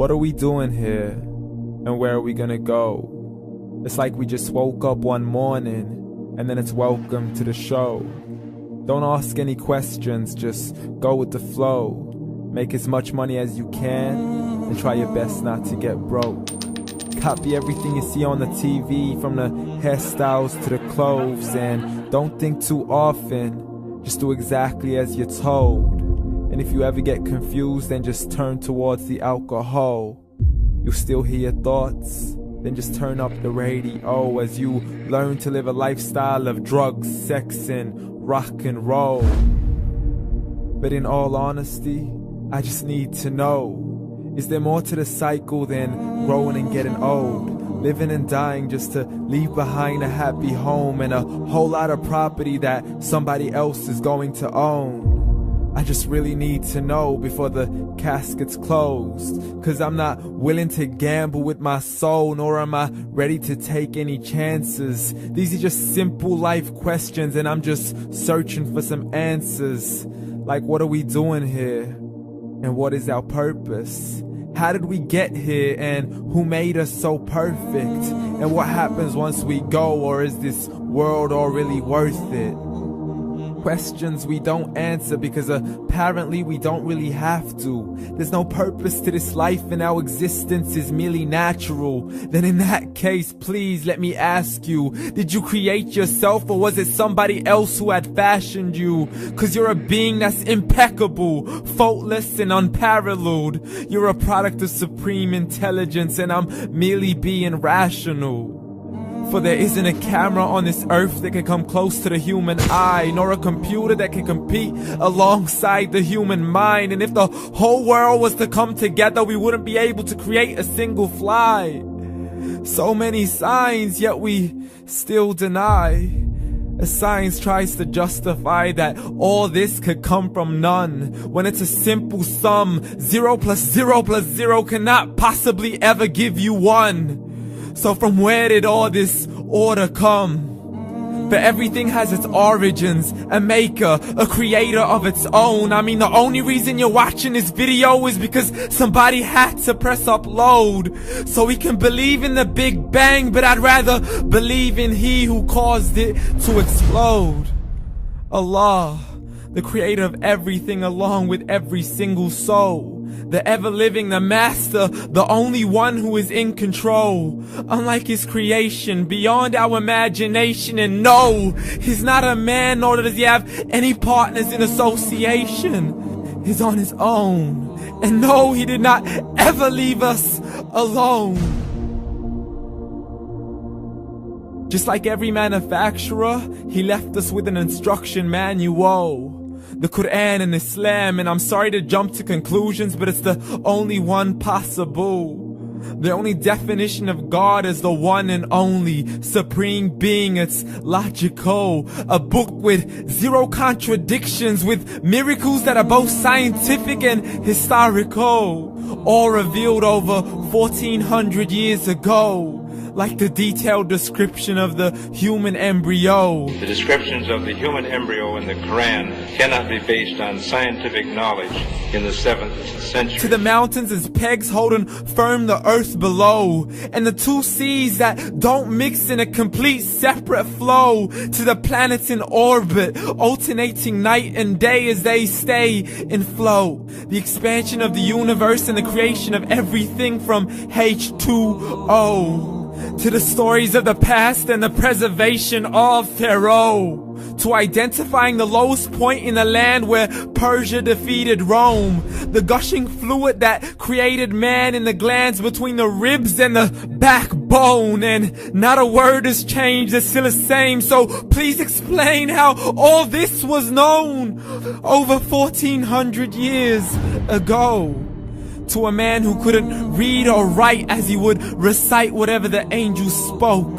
What are we doing here? And where are we gonna go? It's like we just woke up one morning and then it's welcome to the show. Don't ask any questions, just go with the flow. Make as much money as you can and try your best not to get broke. Copy everything you see on the TV, from the hairstyles to the clothes, and don't think too often, just do exactly as you're told. And if you ever get confused, then just turn towards the alcohol. You'll still hear your thoughts, then just turn up the radio as you learn to live a lifestyle of drugs, sex, and rock and roll. But in all honesty, I just need to know, is there more to the cycle than growing and getting old? Living and dying just to leave behind a happy home and a whole lot of property that somebody else is going to own. I just really need to know before the casket's closed, 'cause I'm not willing to gamble with my soul, nor am I ready to take any chances. These are just simple life questions and I'm just searching for some answers. Like, what are we doing here? And what is our purpose? How did we get here, and who made us so perfect? And what happens once we go, or is this world all really worth it? Questions we don't answer because apparently we don't really have to. There's no purpose to this life and our existence is merely natural. Then in that case, please let me ask you, did you create yourself or was it somebody else who had fashioned you? 'Cause you're a being that's impeccable, faultless and unparalleled. You're a product of supreme intelligence and I'm merely being rational. For there isn't a camera on this earth that can come close to the human eye, nor a computer that can compete alongside the human mind. And if the whole world was to come together, we wouldn't be able to create a single fly. So many signs, yet we still deny. As science tries to justify that all this could come from none, when it's a simple sum. 0 plus 0 plus 0 cannot possibly ever give you 1. So from where did all this order come? For everything has its origins, a maker, a creator of its own. I mean, the only reason you're watching this video is because somebody had to press upload. So we can believe in the Big Bang, but I'd rather believe in He who caused it to explode. Allah, the creator of everything along with every single soul. The ever-living, the master, the only one who is in control. Unlike his creation, beyond our imagination. And no, he's not a man, nor does he have any partners in association. He's on his own. And no, he did not ever leave us alone. Just like every manufacturer, he left us with an instruction manual. The Quran and Islam, and I'm sorry to jump to conclusions, but it's the only one possible. The only definition of God is the one and only supreme being. It's logical, a book with 0 contradictions, with miracles that are both scientific and historical, all revealed over 1400 years ago. Like the detailed description of the human embryo. The descriptions of the human embryo in the Quran cannot be based on scientific knowledge in the 7th century. To the mountains as pegs holding firm the earth below, and the 2 seas that don't mix in a complete separate flow. To the planets in orbit, alternating night and day as they stay in flow. The expansion of the universe and the creation of everything from H2O. To the stories of the past and the preservation of Pharaoh. To identifying the lowest point in the land where Persia defeated Rome. The gushing fluid that created man in the glands between the ribs and the backbone. And not a word has changed, it's still the same. So please explain how all this was known over 1400 years ago. To a man who couldn't read or write as he would recite whatever the angels spoke.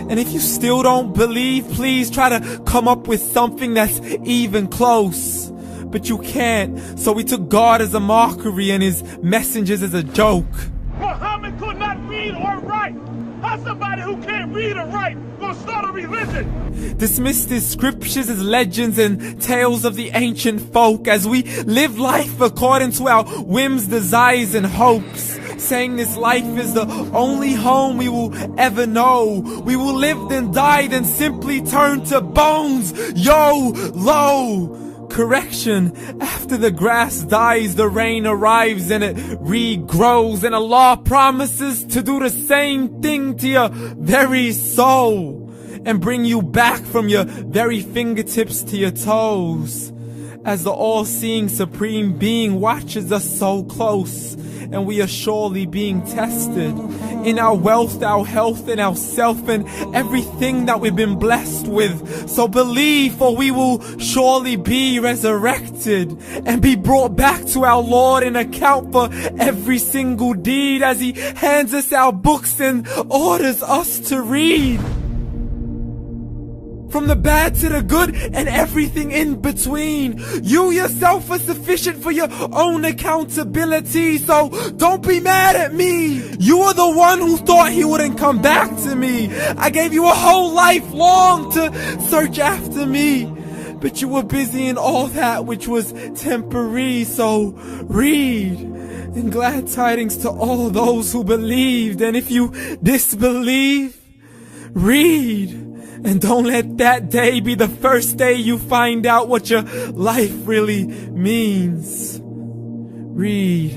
And if you still don't believe, please try to come up with something that's even close. But you can't, so we took God as a mockery and his messengers as a joke. Muhammad could not read or write. How's somebody who can't read or write gonna start a religion? Dismissed his scriptures as legends and tales of the ancient folk as we live life according to our whims, desires, and hopes. saying this life is the only home we will ever know. We will live then die, then simply turn to bones. YOLO! Correction, after the grass dies, the rain arrives and it regrows, and Allah promises to do the same thing to your very soul and bring you back from your very fingertips to your toes, as the all-seeing supreme being watches us so close, and we are surely being tested in our wealth, our health, and our self, and everything that we've been blessed with. So believe, for we will surely be resurrected and be brought back to our Lord and account for every single deed, as He hands us our books and orders us to read. From the bad to the good and everything in between. You yourself are sufficient for your own accountability, so don't be mad at me. You are the one who thought He wouldn't come back to me. I gave you a whole life long to search after me, but you were busy in all that which was temporary. So read, and glad tidings to all those who believed. And if you disbelieve, read. And don't let that day be the first day you find out what your life really means. Read.